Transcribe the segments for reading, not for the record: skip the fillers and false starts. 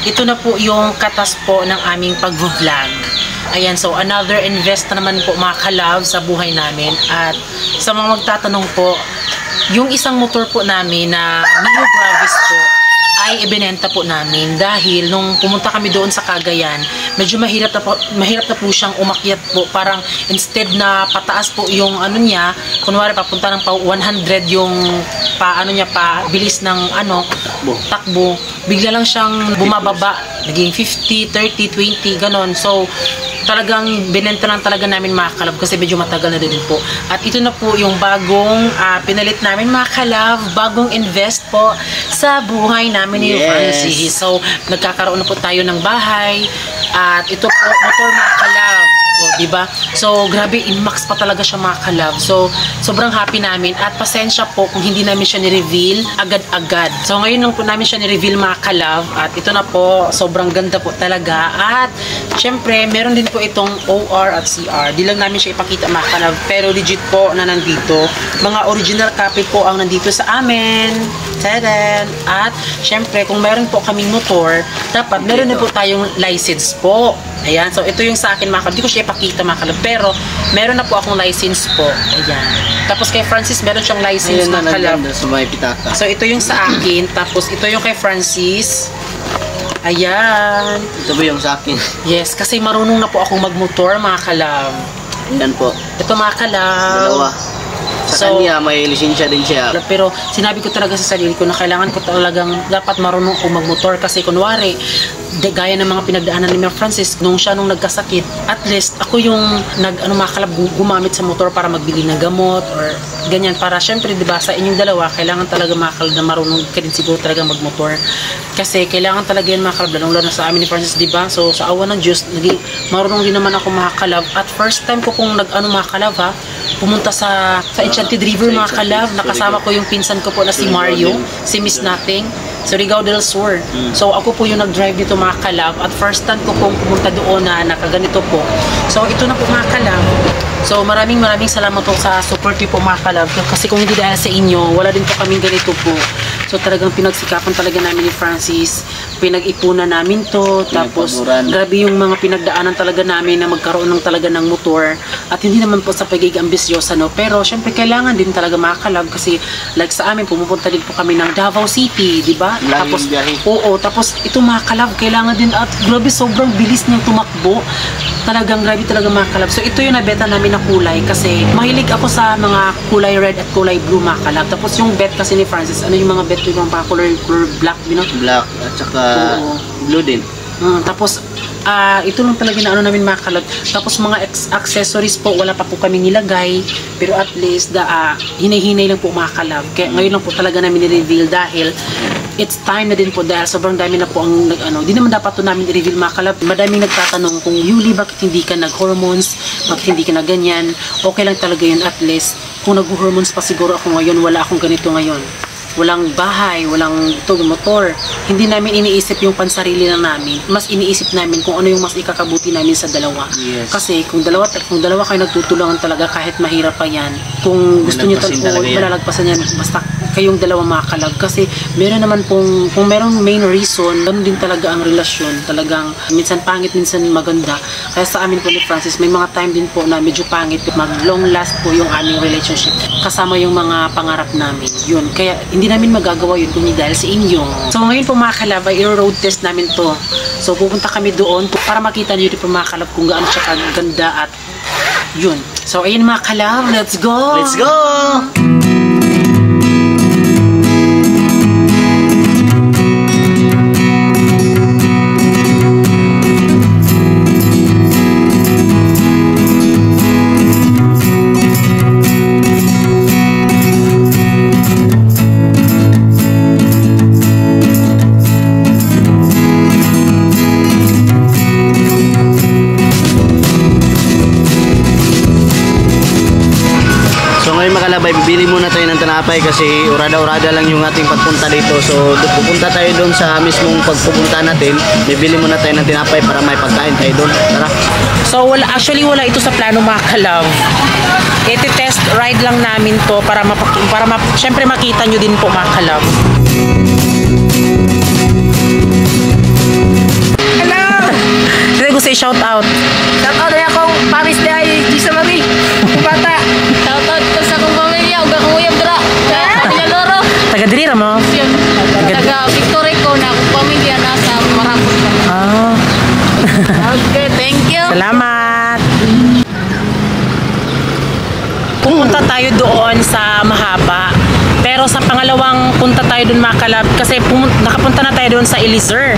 ito na po yung katas po ng aming pag-vlog. Ayan, so another invest na naman po mga kalab sa buhay namin. At sa mga magtatanong po, yung isang motor po namin na Mio Gravis po ay ibinenta po namin dahil nung pumunta kami doon sa Cagayan, medyo mahirap na po siyang umakyat po. Parang instead na pataas po yung ano niya, kunwari papunta ng 100 yung bilis ng takbo, bigla lang siyang bumababa, naging 50, 30, 20, ganon. So talagang binenta lang talaga namin mga kalab kasi medyo matagal na din po. At ito na po yung bagong pinalit namin mga kalab, bagong invest po sa buhay namin ni Francis. So nagkakaroon na po tayo ng bahay at ito po motor mga kalab. O, diba? So, grabe, in-max pa talaga siya mga kalab. So, sobrang happy namin. At pasensya po kung hindi namin siya ni-reveal agad-agad. So, ngayon lang po namin siya ni-reveal mga kalab. At ito na po, sobrang ganda po talaga. At, syempre, meron din po itong OR at CR. Di lang namin siya ipakita mga kalab. Pero legit po na nandito. Mga original copy po ang nandito sa amin. Tadan! At, syempre, kung meron po kaming motor, dapat meron na po tayong license po. Ayan, so ito yung sa akin mga kalab. Hindi ko siya ipakita mga kalab, pero meron na po akong license po. Ayan. Tapos kay Francis, meron siyang license mga kalab. So ito yung sa akin. Tapos ito yung kay Francis. Ayan. Ito ba yung sa akin? Yes, kasi marunong na po akong magmotor mga kalab. Ayan po. Ito mga kalab. Dalawa. Sa kanya, may lisensya din siya. Pero sinabi ko talaga sa sarili ko na kailangan ko talagang dapat marunong akong magmotor kasi kunwari, gaya ng mga pinagdaanan ni Francis nung nagkasakit, at least ako yung makalab gumamit sa motor para magbili ng gamot or ganyan, para syempre diba sa inyong dalawa kailangan talaga makalab na marunong ka din siguro talaga magmotor kasi kailangan talaga yan makalab, lalo na sa amin ni Francis diba. So sa awa ng Diyos marunong din naman ako makalab at first time ko pong makalab pumunta sa Enchanted River mga kalab. Nakasama ko yung pinsan ko po na si Mario, si Miss Nothing, sa Surigao del Sur. So ako po yung nag-drive dito mga kalab at first time ko pong pumunta doon na nakaganito po. So ito na po mga kalab. So maraming salamat po sa support po mga kalab kasi kung hindi dahil sa inyo, wala din po kaming ganito po. So talagang pinagsikapan talaga namin ni Francis, pinag-ipunan namin to, tapos grabe yung mga pinagdaanan talaga namin na magkaroon ng talaga ng motor at hindi naman po sa pagiging ambisyosa pero syempre kailangan din talaga mga kalab kasi like sa amin pumupunta din po kami ng Davao City, di ba? Tapos tapos ito mga kalab kailangan din at grabe sobrang bilis niyang tumakbo. Talagang grabe talaga mga kalab. So ito yung nabeta namin na kulay kasi mahilig ako sa mga kulay red at kulay blue mga kalab. Tapos yung bet kasi ni Francis, ano yung mga bet yung mga color black, black at saka blue din. Tapos ito lang talaga na namin mga kalab. Tapos mga accessories po wala pa po kami nilagay, pero at least hinay-hinay lang po mga kalab. Kaya ngayon lang po talaga namin ni-reveal dahil it's time na din po dahil sobrang dami na po ang di naman dapat to namin i-reveal mga kalab. Madaming nagtatanong kung Yuli bakit hindi ka nag-hormones, bakit hindi ka na ganyan. Okay lang talaga yun, at least kung nag-hormones pa siguro ako ngayon, wala akong ganito ngayon. Walang bahay, walang motor. Hindi namin iniisip yung pansarili lang namin. Mas iniisip namin kung ano yung mas ikakabuti namin sa dalawa. Yes. Kasi kung dalawa kayo nagtutulungan talaga kahit mahirap pa yan. Kung gusto niyo talaga malalagpasan yan, basta kayong dalawa mga kalab. Kasi meron naman kung merong main reason, ganun din talaga ang relasyon. Talagang minsan pangit, minsan maganda. Kaya sa amin po ni Francis, may mga time din po na medyo pangit. Mag-long last po yung aming relationship. Kasama yung mga pangarap namin. Yun. Kaya hindi namin magagawa yun kung dahil sa inyo. So ngayon po mga kalab, i-road test namin to. So pupunta kami doon para makita niyo din po mga kalab kung gaano siya kaganda at yun. So ayun mga kalab, let's go! Let's go! Bibili muna tayo ng tinapay kasi urada-urada lang yung ating pagpunta dito. So pupunta tayo doon sa mismong pagpupunta natin. Bibili muna tayo ng tinapay para may pagkain tayo doon. Tara. So actually wala ito sa plano mga kalab. Iti-test ride lang namin to para syempre makita nyo din po mga kalab. shout out. Shout out na akong Paris de ay Gisa Marie. Kung bata. Shout out ko sa akong pamilya. Huwag akong uyab dira. Sa Loro. Taga diri ra mo? Taga Victoria ko na akong pamilya nasa Marapos pa. Ah. Okay, thank you. Salamat. Pumunta tayo doon sa Mahaba. Pero sa pangalawang punta tayo doon mga kalab, kasi nakapunta na tayo doon sa Eliezer.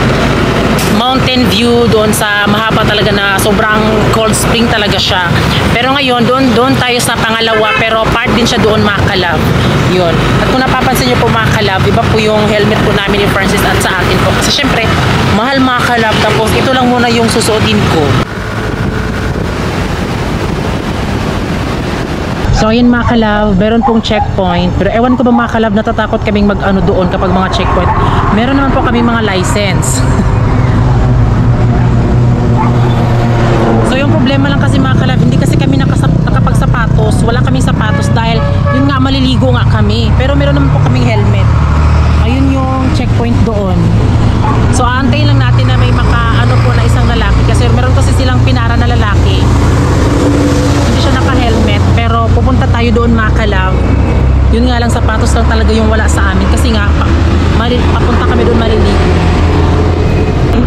Mountain view doon sa Mahaba talaga na sobrang cold spring talaga siya. Pero ngayon doon tayo sa pangalawa, pero part din siya doon mga kalab. Yun. At kung napapansin niyo po mga kalab, iba po yung helmet po namin ni Francis at sa akin po. Kasi syempre, mahal mga kalab, tapos ito lang muna yung susuotin ko. So ayun mga kalab, meron pong checkpoint. Pero ewan ko ba mga kalab, natatakot kaming mag-ano doon kapag mga checkpoint. Meron naman po kaming mga license. So yung problema lang kasi mga kalab, hindi kasi kami nakapagsapatos. Wala kaming sapatos dahil yun nga, maliligo nga kami. Pero meron naman po kaming helmet. Ayun yung checkpoint doon. So aantayin lang natin na may ano po na isang lalaki. Kasi meron kasi silang pinara na lalaki. Hindi siya naka-helmet. Pero pupunta tayo doon mga kalab. Yun nga lang, sapatos lang talaga yung wala sa amin. Kasi nga, papunta kami doon maliligo.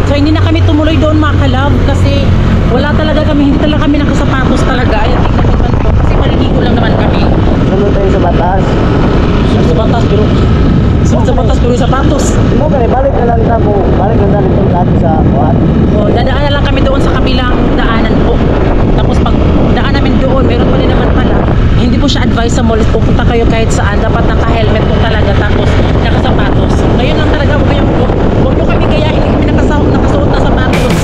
So hindi na kami tumuloy doon mga kalab. Kasi wala talaga kami, hindi talaga kami nakasapatos talaga. Ayan, tingnan naman po. Kasi maliligo lang naman kami. Sunod tayo sa batas. Sa batas pero yung sapatos. Mo kaya balik na lang tamo. Balik na lang itong dati sa kuhat. O, dadaan na lang kami doon sa kabilang daanan po. Tapos pag daan namin doon, meron pa rin naman pala. Hindi po siya advisable. Pupunta kayo kahit saan. Dapat naka-helmet po talaga. Tapos nakasapatos. Ngayon lang talaga. Huwag nyo kami gayahin. Hindi kami nakasuot na sapatos.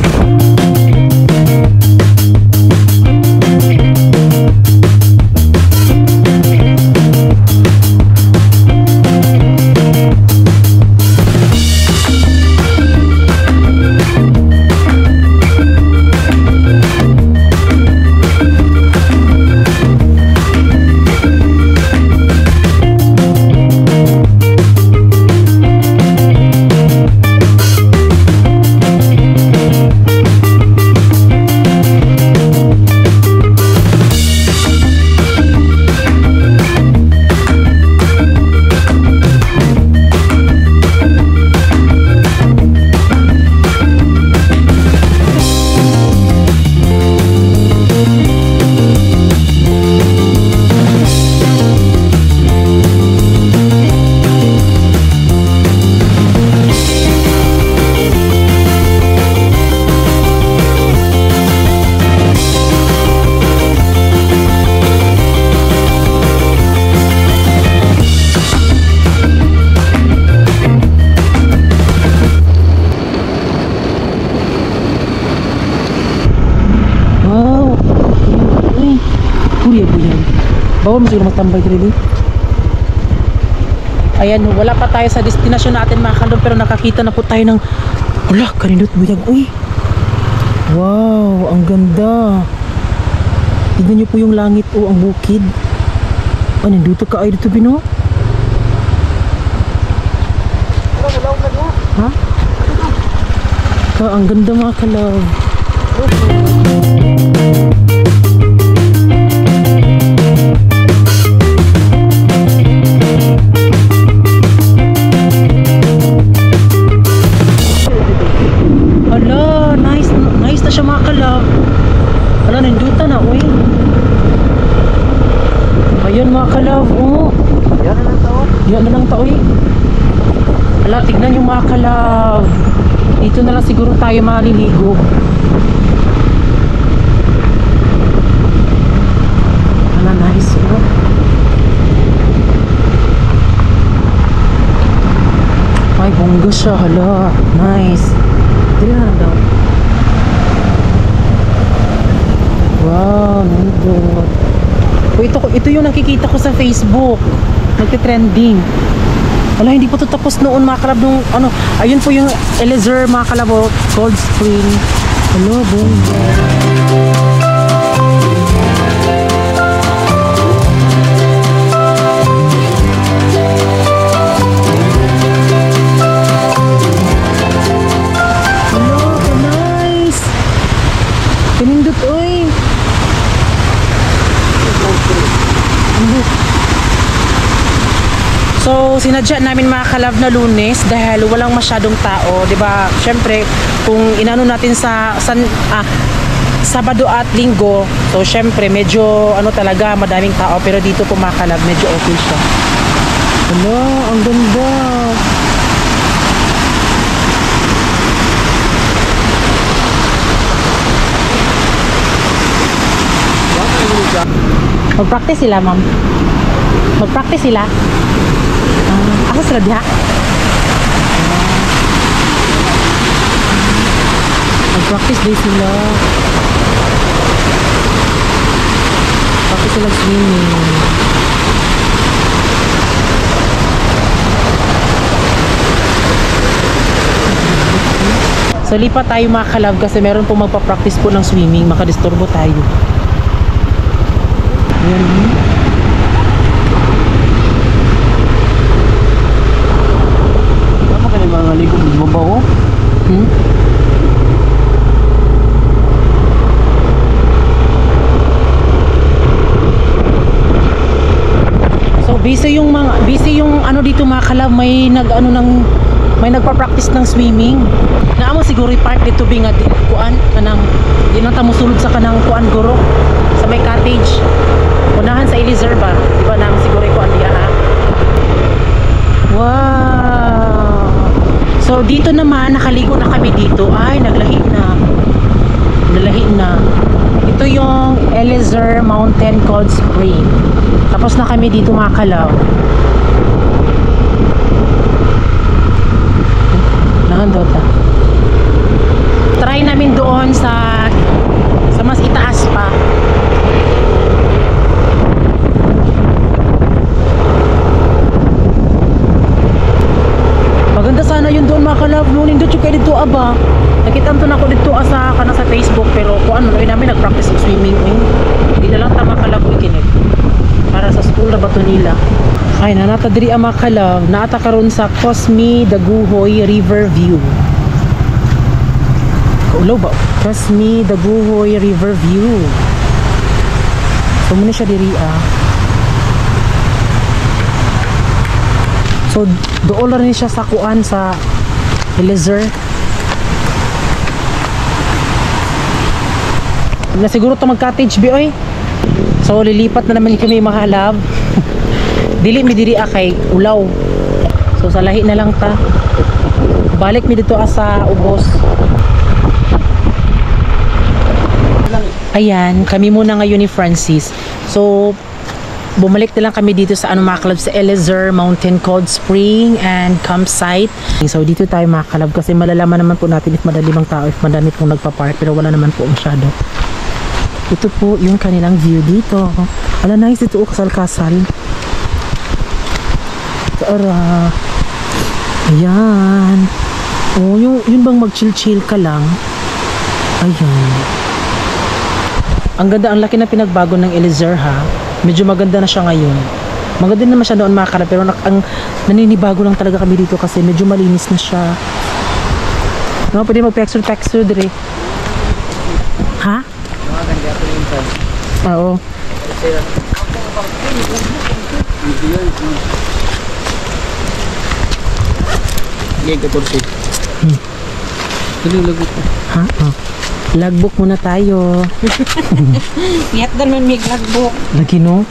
Bawal mo siguro magtambay dito. Ayan, wala pa tayo sa destination natin mga kalab, pero nakakita na po tayo ng wala, kanindot buyag. Uy, wow, ang ganda. Tignan nyo po yung langit o ang bukid. Ah, nandito ka ay dito Bino. Ha? Ah, ang ganda mga kalab. Hala, nice na siya mga kalab. Hala, nanduta na, uy. Ayun mga kalab, oh. Yan na lang tao. Yan na lang tao, eh. Hala, tignan yung mga kalab. Dito na lang siguro tayo maliligo. Hala, nice, oh. Ay, bongga siya, hala. Nice. Dili na daw. Wow, nandun. Ito yung nakikita ko sa Facebook. Nagtitrending. Wala, hindi po ito tapos noon mga kalab nung ano. Ayun po yung Eliezer mga kalab, Cold Spring. Hello, bongga. Pinindot, oy. So, sinadya namin mga kalab na Lunes dahil walang masyadong tao, 'di ba? Syempre, kung inano natin sa Sabado at Linggo, so syempre medyo ano talaga madaming tao, pero dito po mga kalab medyo okay siya. Ano, ang ganda. Mag-practice sila, ma'am. Mag-practice sila. Asa sila diha? Mag-practice din sila. Practice sila swimming. So lipat tayo mga kalab kasi meron pong magpa-practice po ng swimming. Makadisturbo tayo. Ayan. Ano ka na mga ligo mabaw? So busy yung ano dito mga kalab, may nagpa-practice ng swimming. Naamo siguro part dito bi nga kuan kanang di na ta mosulod sa kanang kuan guro sa may cottage. Unahan sa Eliezer ba? Di ba naman siguro kuan diha ha? Wow! So dito naman nakaligo na kami dito. Ay naglahi na. Ito yung Eliezer Mountain Cold Spring. Tapos na kami dito mga kalaw. Nahan daw ta. Try namin doon sa mas itaas pa. Maganda sana yun doon mga kalab. Nung nindot yung kayo dito aba. Nakitaan to na ako dito sa Facebook, pero kung ano namin nag-practice ng swimming hindi na lang tama kalab ikinig para sa school na bato nila. Ay nanata diri ang mga kalab. Naata karon sa Cosme Daguhoy River View. Ulo ba? Cosme Daguhoy River View. So muna siya diri So doon rin siya sa kuan sa Eliezer. Na siguro to mag-cottage bi oy. So lilipat na naman kami mga halab. Dili mi diri kay ulaw. So sa lahi na lang ta. Balik mi dito sa ubos. Ayan, kami muna ngayon ni Francis. So bumalik na lang kami dito sa mga kalab sa Eliezer Mountain Cold Spring and Campsite. So dito tayo mga kalab kasi malalaman naman po natin if madali bang tao, if madami pong nagpa-park, pero wala naman po masyado. Ito po yung kanilang view dito. Ala, nice dito kasal-kasal. Tara. Ayan. Oh, yun bang mag-chill-chill ka lang? Ayan. Ang ganda, ang laki na pinagbago ng Eliezer ha. Medyo maganda na siya ngayon. Maganda naman siya noon mga kalab, pero ang naninibago lang talaga kami dito kasi medyo malinis na siya. No, pwede mag-texture dire. Ha? Oo. Gig 14. Lagbuk ko. Ha? Oh. Logbook muna tayo. Yat naman may logbook. Lagi no?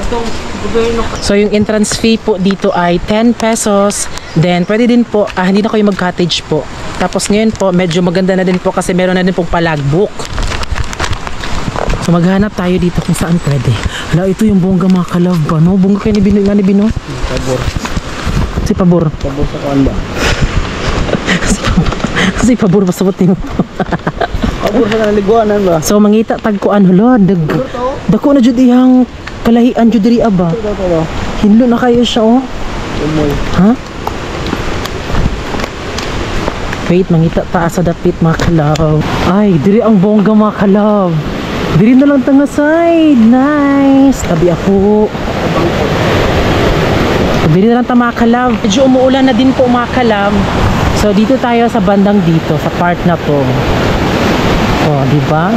Itong gobyerno. So yung entrance fee po dito ay 10 pesos. Then pwede din po, hindi na kayo mag-cottage po. Tapos ngayon po, medyo maganda na din po kasi meron na din pong pa-logbook. So maghanap tayo dito kung saan pwede. Hala, ito yung bongga mga kalab ba, no? Bongga kayo ni Bino? Pabor. Si Pabor. Pabor sa kuan ba? Si Pabor, pasabot mo. Pabor sa naliguanan ba? So mangita tagkuan, hala, dako na jud iyang kalahian jud diri aba. Hinlo na kayo siya oh. Umoy. Ha? Wait, mangita taas sa dapit mga kalab. Ay, diri ang bongga mga kalab. Diri na lang tanga side. Nice. Tabi ako. Diri na lang ta mga kalab. Medyo umuulan na din po mga kalab. So dito tayo sa bandang dito, sa part na to. Oh, Oh, di ba?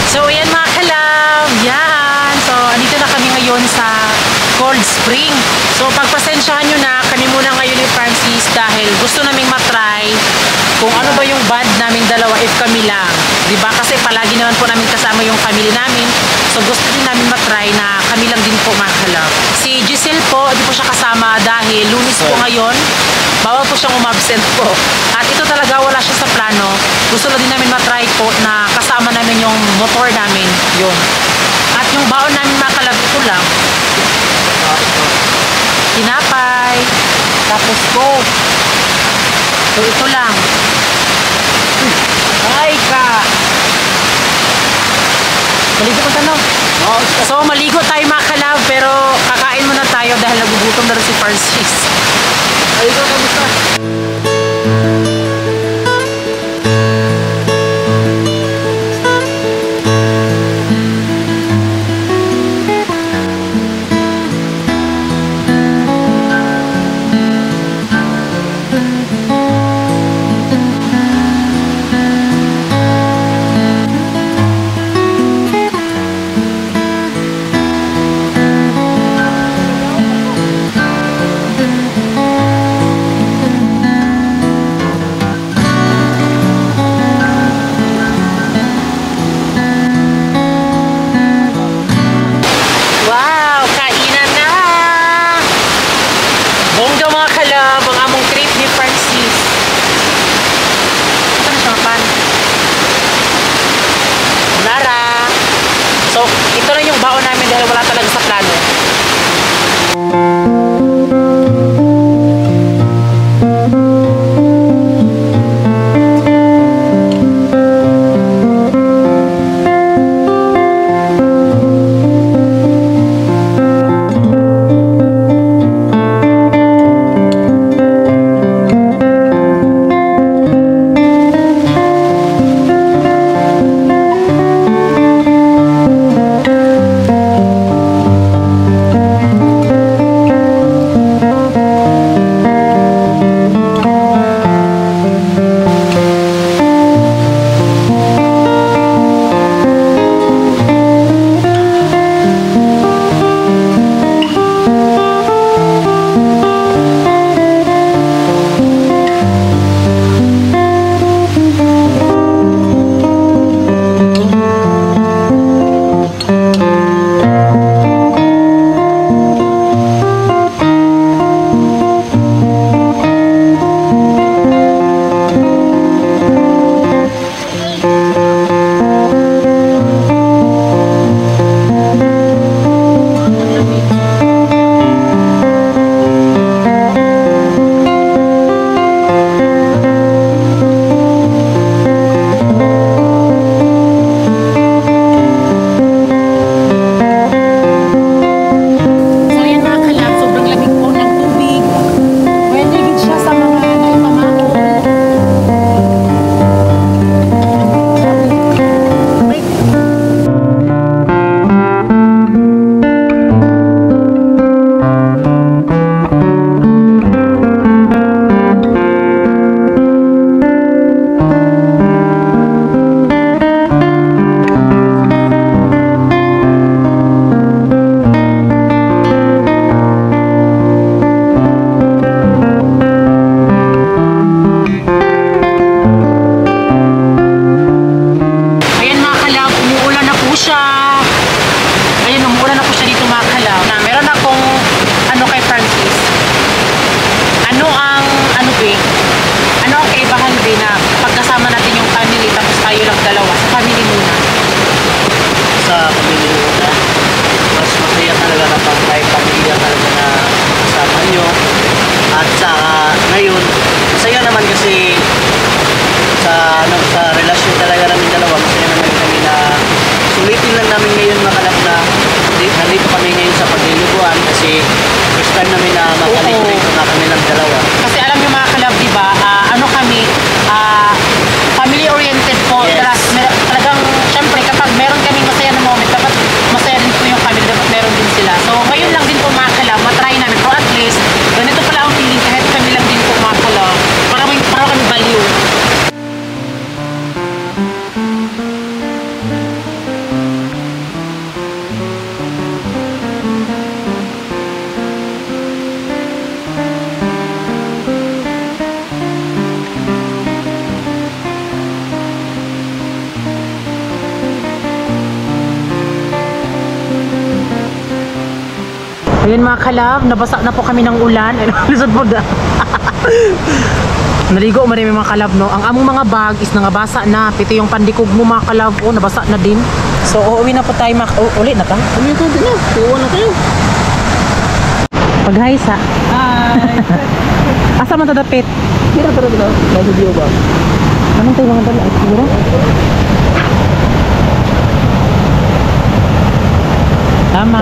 So, ayan mga kalab. Yan. So, andito na kami ngayon sa Cold Spring. So, pagpasensyahan nyo na, kami muna ngayon ni Francis dahil gusto naming matry kung ano ba yung band namin dalawa if kami lang. Diba? Kasi palagi naman po namin kasama yung family namin. So, gusto din namin matry na kami lang din po mga kalab. Si Giselle po, di po siya kasama dahil Lunes po ngayon. Bawal po siyang umabsent po. At ito talaga wala siya sa plano. Gusto na din namin matry po na kasama namin yung motor namin. Yun. At yung baon namin mga kalab, ito lang. Tinapay. Tapos Coke. So, ito lang. Ay ka! Maligo pa tanong. So, maligo tayo mga kalab, pero kakain muna tayo dahil nagugutom na rin si Francis. Ay, ito, kamusta? So, ito na yung baon namin dahil wala talaga sa plano. Ayan mga kalab, nabasa na po kami ng ulan. Lisod po da. Naligo marami mga kalab, no? Ang among mga bag is nangabasa na. Pito yung pandikog mo mga kalab, oh, nabasa na din. So uuwi na po tayo uli na ka? Uli na tayo, tuwa na tayo. Pag-hi sa. Hi. Asa man tadapit? Tira. Nasa video ba? Anong tayo mga dala? Siguro? Tama.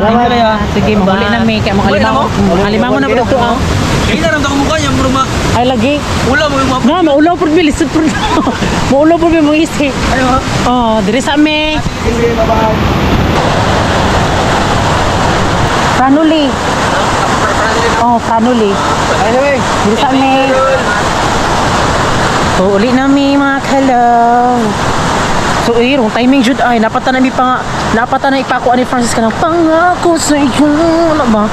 Sige, mahuli na may. Kaya makalimaw mo na po ito. Kaya naramdaman ko mukha niya, muruma. Ay, lagi. Ula mo yung mga... Nga, maulaw po bilis. Maulaw po mga isi. Ano ha? Oh, diri sa me. Sige, bye-bye. Franuli. Oh, Franuli. Anyway. Diri sa me. So, uli na mi mga kalaw. So, irong timing jud ay napata na ipako ani Francis kanang pangako sa iyo. Ano ba?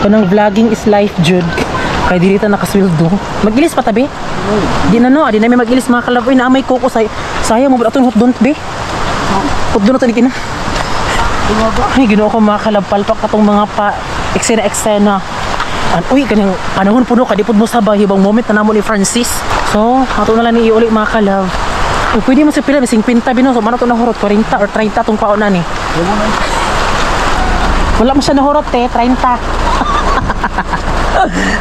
Kanang vlogging is life jud. Kay dili ta nakasweldo. Mag-ilis pa tabi? Di na no, di na may mag-ilis mga kalaw. Uy, naamay kuko sayang mo aton hot don't be. Hot don't tani kina. Ay, ginoo ko mga kalab palpak katong mga pa eksena. Uy, kanang panahon puno kadipod mo sabay ibang moment na namo ni Francis. So, ato na lang ni iuli mga kalab. Pwede mo sa pila, 50 bino. So, mano ito nahurot, 40 or 30 itong paunan eh. Wala mo siya nahurot eh, 30.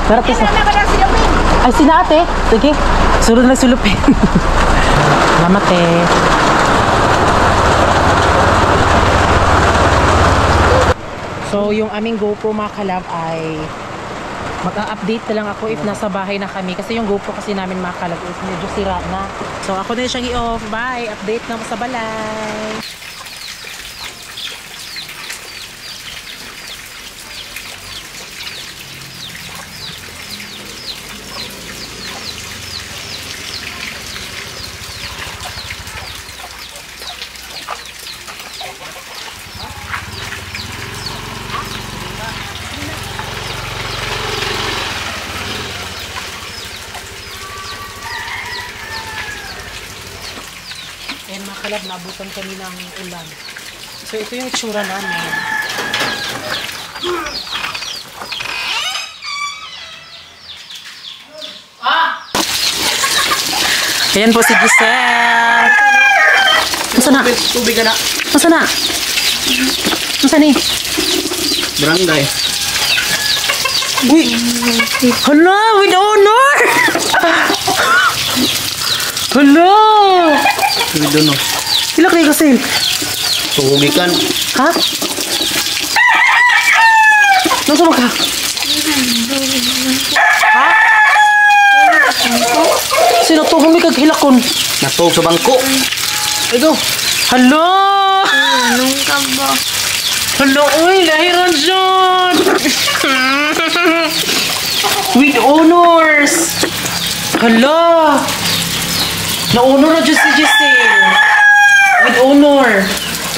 Narap isa. Ay, sina ate. Sige, sunod na sulupin. Salamat eh. So, yung aming GoPro mga kalab ay mag-update na lang ako if nasa bahay na kami kasi yung GoPro kasi namin mga kalab is medyo sira na. So ako na siyang i-off. Bye! Update na ako sa balay. Ayan mga kalab, naabutan kami ng ulan. So ito yung itsura namin. Ayan po si Giselle. Masa na? Tubig ka na. Masa na? Masa ni? Barangay. Uy! Hala! With honor! Hala! Tubig doon, no? Ilak na Giselle. Tuhugikan. Ha? Nasa mo ka? Ha? Sino to? Humi kag hilakon. Natog sa bangko. Ito. Hala! Anong ka ba? Hala, uy! Lahiran dyan! With honors! Hala! Na-honor na dyan si Giselle. With honor.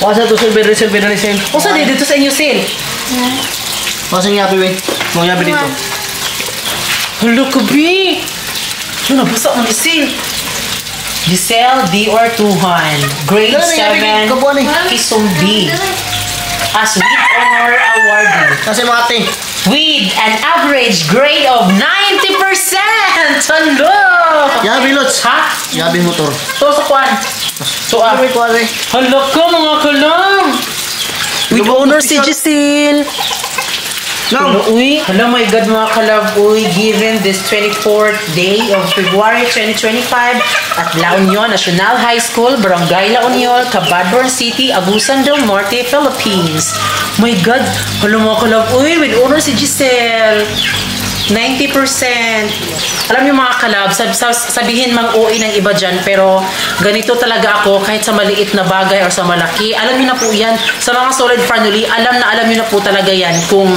Pasa to silver na rin. O saan dito sa inyo, Sil? Pasa yung yapi, we. Mga yapi dito. Hala, kabi! Ano, nabasa mo ni Sil? Giselle Dior Tuhan, grade 7, Kisum B. As with honor awardee. Kasi mga ate. With an average grade of 90%! Hala! Yabi, Lots. Ha? Yabi motor. So, sa kwan? So, Yabi ko, ate. hala ka mga kalam! With honor si Giselle. Hala, uy. Hala, my God mga kalab, uy. Given this 24th day of February 2025 at La Union National High School, Barangay La Union, Cabadron City, Agusan del Norte, Philippines. My God. Hala mga kalab, uy. With honor si Giselle. 90%. Alam niyo mga kalab, sabihin mang OA ng iba dyan, pero ganito talaga ako kahit sa maliit na bagay or sa malaki. Alam niyo na po yan. Sa mga solid family, alam niyo na po talaga yan kung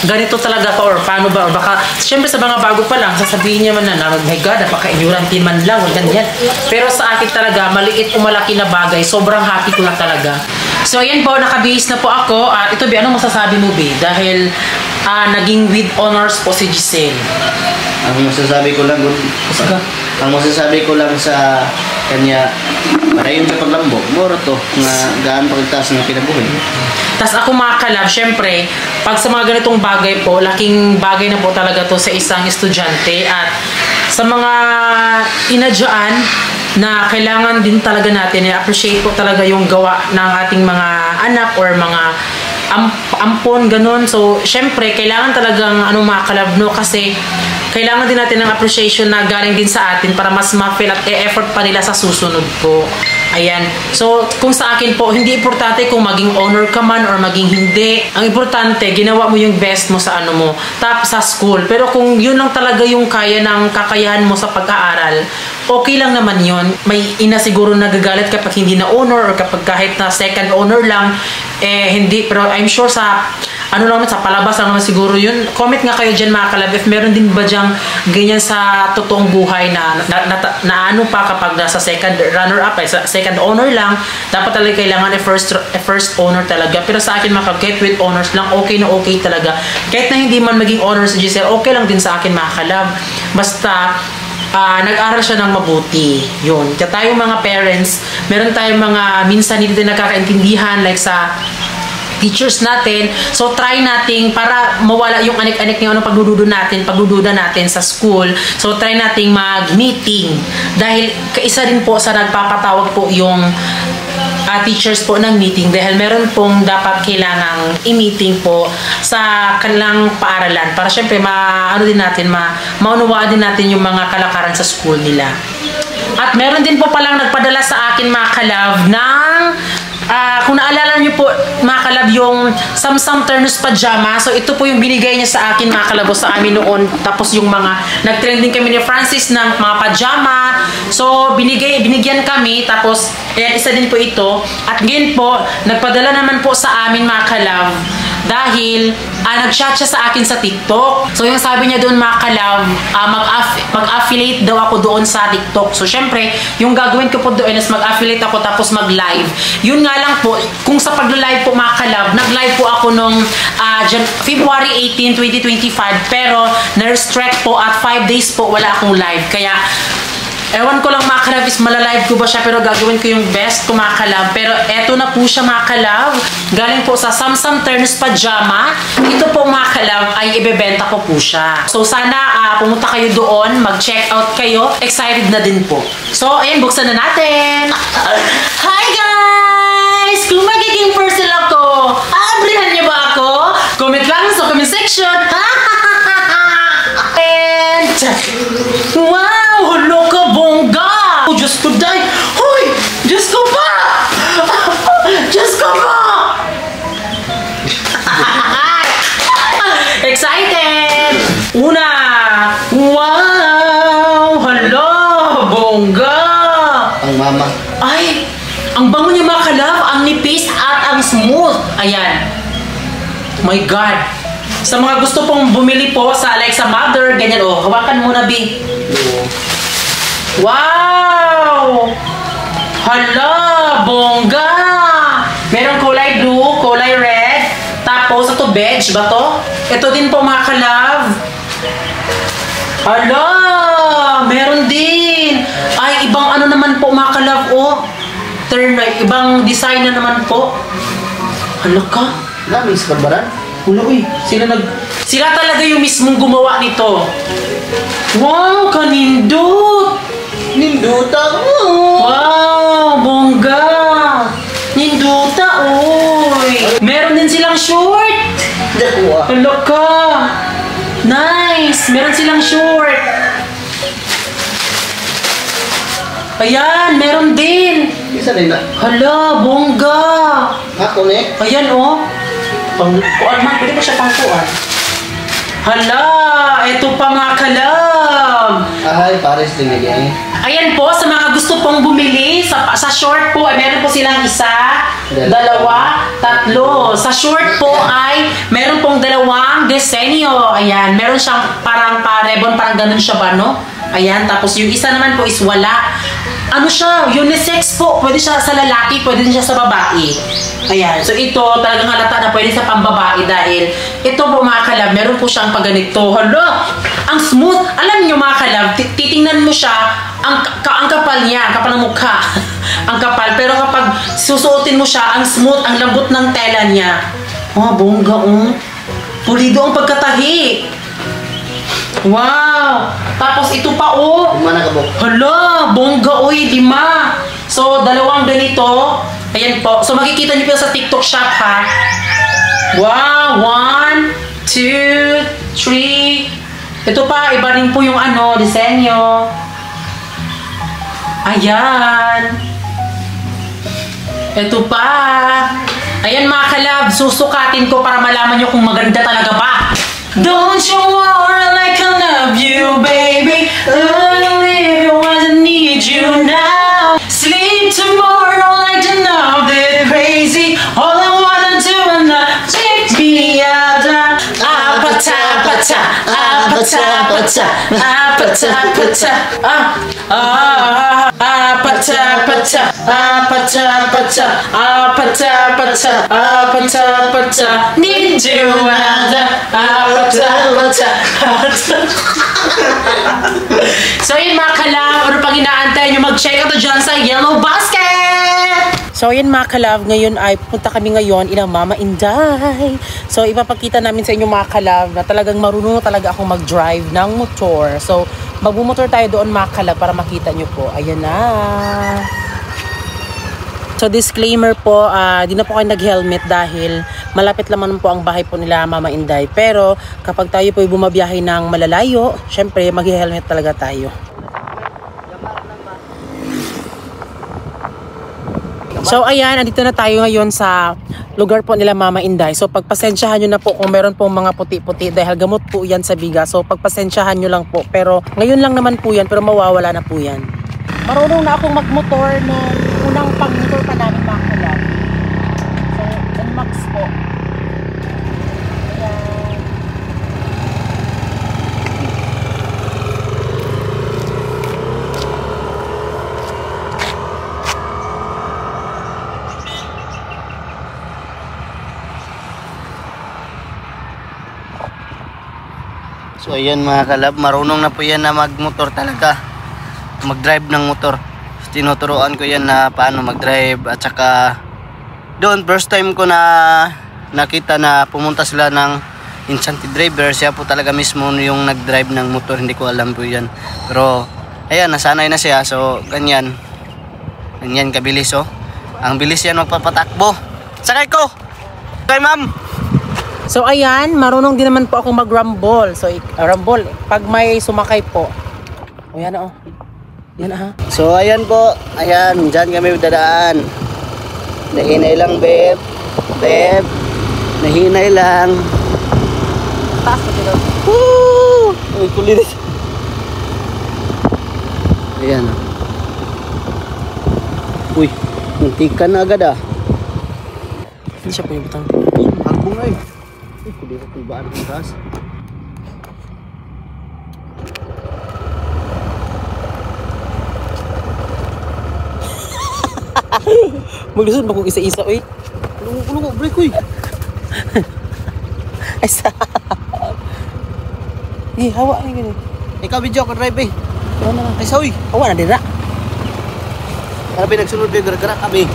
ganito talaga ka or paano ba. Or baka, syempre sa mga bago pa lang, sasabihin niya man na, oh my God, napaka-ignorante man lang, o ganyan. Pero sa akin talaga, maliit o malaki na bagay, sobrang happy ko na talaga. So, ayan po, nakabihis na po ako. At ito, Bi, anong masasabi mo, Bi? Dahil naging with honors po si Giselle. Ang masasabi ko lang sa kanya, para yung paglambok mo Siguro to, nga gaan pagtaas ng kinabuhi. Tas ako mga kalab, syempre, pag sa mga ganitong bagay po, laking bagay na po talaga to sa isang estudyante at sa mga inadyaan na kailangan din talaga natin i-appreciate po talaga yung gawa ng ating mga anak or mga ampon, ganun. So, syempre, kailangan talagang mga kalab, no? Kasi kailangan din natin ng appreciation na galing din sa atin para mas ma-feel at e-effort pa nila sa susunod po. Ayan. So, kung sa akin po, hindi importante kung maging honor ka man or maging hindi. Ang importante, ginawa mo yung best mo sa sa school. Pero kung yun lang talaga yung kaya ng kakayahan mo sa pag-aaral, okay lang naman yun. May ina siguro nagagalit kapag hindi na honor or kapag kahit na second honor lang, hindi. Pero I'm sure sa sa palabas lang naman siguro yun. Comment nga kayo dyan mga kalab, if meron din ba dyang ganyan sa totoong buhay na pa kapag nasa second runner-up, sa second honor lang, dapat talaga kailangan first honor talaga. Pero sa akin mga kahit with honors lang, okay na okay talaga. Kahit na hindi man maging honors si Giselle, okay lang din sa akin mga kalab. Basta, nag-aral siya ng mabuti. Yun. Kaya tayong mga parents, meron tayong mga minsan hindi din nakakaintindihan like sa teachers natin. So, try nating para mawala yung anik-anik ng pagdududa natin sa school. So, try nating mag-meeting. Dahil kaisa din po sa nagpapatawag po yung teachers po ng meeting dahil meron pong dapat kailangang i-meeting po sa kanilang paaralan para syempre maunawaan din natin yung mga kalakaran sa school nila. At meron din po palang nagpadala sa akin mga kalab ng kung naalala niyo po mga kalab yung Samsung Turnus Pajama. So ito po yung binigay niya sa akin mga kalab sa amin noon. Tapos yung mga nag-trending kami ni Francis ng mga pajama. So binigyan kami. Tapos isa din po ito. At ngayon po nagpadala naman po sa amin mga kalab dahil nag-chat siya sa akin sa TikTok. So yung sabi niya doon mga kalab, mag-affiliate daw ako doon sa TikTok. So syempre yung gagawin ko po doon is mag-affiliate ako tapos mag-live. Yun nga lang po, kung sa pag-live po mga kalab, nag-live po ako nung February 18, 2025 pero na-restrict po at 5 days po wala akong live. Kaya ewan ko lang mga kalab is malalive ko ba siya pero gagawin ko yung best ko mga kalab. Pero eto na po siya mga kalab. Galing po sa Samsung Turnus Pajama. Ito po mga kalab ay ibebenta ko po siya. So sana pumunta kayo doon, mag-check out kayo. Excited na din po. So ayun, buksan na natin. Hi guys! Kung magiging person ako, aabrihan niyo ba ako? Comment lang sa comment section. And wow! Hulo ka, bongga! Oh, Diyos ko, day! Hoy! Diyos ko pa! Diyos ko pa! Excited! Una! Wow! Hala! Bongga! Ang mama. Ay! Ang bango niya mga kalab, ang nipis at ang smooth. Ayan. Oh my God. Sa mga gusto pong bumili po sa Mother, ganyan hawakan muna, B. Wow! Hala! Bongga! Merong kulay blue, kulay red. Tapos, ito beige ba to? Ito din po mga kalab. Hala! Meron din. Ay, ibang naman po mga kalab, turn right. Ibang design na naman po. Hala ka? Naming sa barbaran? Wala sila talaga yung mismong gumawa nito. Wow, kanindot! Ninduta mo! Wow, bongga! Ninduta, oy! Meron din silang short! Hala ka! Nice! Meron silang short! Ayan, meron din! Isa din na. Hala, bongga! Ako ne? Ayan, pangkuan man, pwede pa siya pangkuan. Hala, ito pa mga kalab. Ay, pares din na. Ayan po, sa mga gusto pong bumili, sa short po, ay meron po silang isa, dalawa, tatlo. Sa short po ay meron pong dalawang disenyo. Ayan, meron siyang parang pa-ribbon, parang ganun siya ba, no? Ayan, tapos yung isa naman po is wala. Siya, unisex po. Pwede siya sa lalaki, pwede din siya sa babae. Ayan, so ito talagang halata na pwede sa pambabae dahil ito po mga kalab, meron po siyang paganito. Hala, ang smooth. Alam niyo mga kalab, titingnan mo siya, ang kapal niya, ang kapal ng mukha. Ang kapal. Pero kapag susuotin mo siya, ang smooth, ang lambot ng tela niya. Bongga, pulido ang pagkatahi. Wow! Tapos ito pa, Lima na kabok. Hala, bongga, 5. So, 2 ganito. Ayan po. So, makikita niyo po sa TikTok shop, ha? Wow! 1, 2, 3. Ito pa, iba rin po yung disenyo. Ayan. Ito pa. Ayan mga kalab, susukatin ko para malaman nyo kung maganda talaga ba. Don't you worry like I love you, baby. Love you as I need you now. Sleep tomorrow like to know that crazy. All I wanna do is not take me out. Apata, pata, apata, pata, apata, pata, apata, pata, apata, pata, apata, pata, apata, pata, need you out. Apata, pata, apata. So yun mga kalab, ano pang inaantay nyo, mag-check out dyan sa Yellow Basket! So yun mga kalab, ngayon ay punta kami ngayon ina Mama Inday. So ipapakita namin sa inyo mga kalab na talagang marunong talaga ako mag-drive ng motor. So magbumotor tayo doon mga kalab para makita nyo po. Ayan na. So disclaimer po, di na po kayo nag-helmet dahil malapit naman po ang bahay po nila Mama Inday. Pero kapag tayo po bumabiyahe ng malalayo, syempre mag-helmet talaga tayo. So ayan, andito na tayo ngayon sa lugar po nila Mama Inday. So pagpasensyahan nyo na po kung meron pong mga puti-puti dahil gamot po yan sa biga. So pagpasensyahan nyo lang po. Pero ngayon lang naman po yan, pero mawawala na po yan. Marunong na akong magmotor nung unang pag-motor pa namin mga kalab. So, NMAX po. Ayan. So ayan mga kalab, marunong na po yan na magmotor talaga. Mag-drive ng motor. Tinuturuan ko yan na paano mag-drive at saka doon first time ko na nakita na pumunta sila ng enchanted driver. Siya po talaga mismo yung nag-drive ng motor, hindi ko alam po yan. Pero ayan, nasanay na siya. So ganyan kabilis ang bilis yan magpapatakbo. Sakay ko! Okay ma'am! So ayan, marunong din naman po ako mag-rumble. So rumble, pag may sumakay po. O yan o. Yan ha. So ayan po, ayan, dyan kami dadaan. Nahinay lang babe. Babe, nahinay lang. Taas ko dito. Woo! Uy, kulinis. Ayan. Uy, muntikan na agad ah. Hindi siya pinibutang. Hagbong ay. Uy, kulinis ang tibaan ng gas. Maglusod ba kung isa-isa, uy? Ulungo, break, uy. Ay, sa... hawa na gini. Ikaw, video ako drive eh. Ano na? Ay, sa uy. Hawa na din na. Karabi, nagsunod yung gara-gara kami.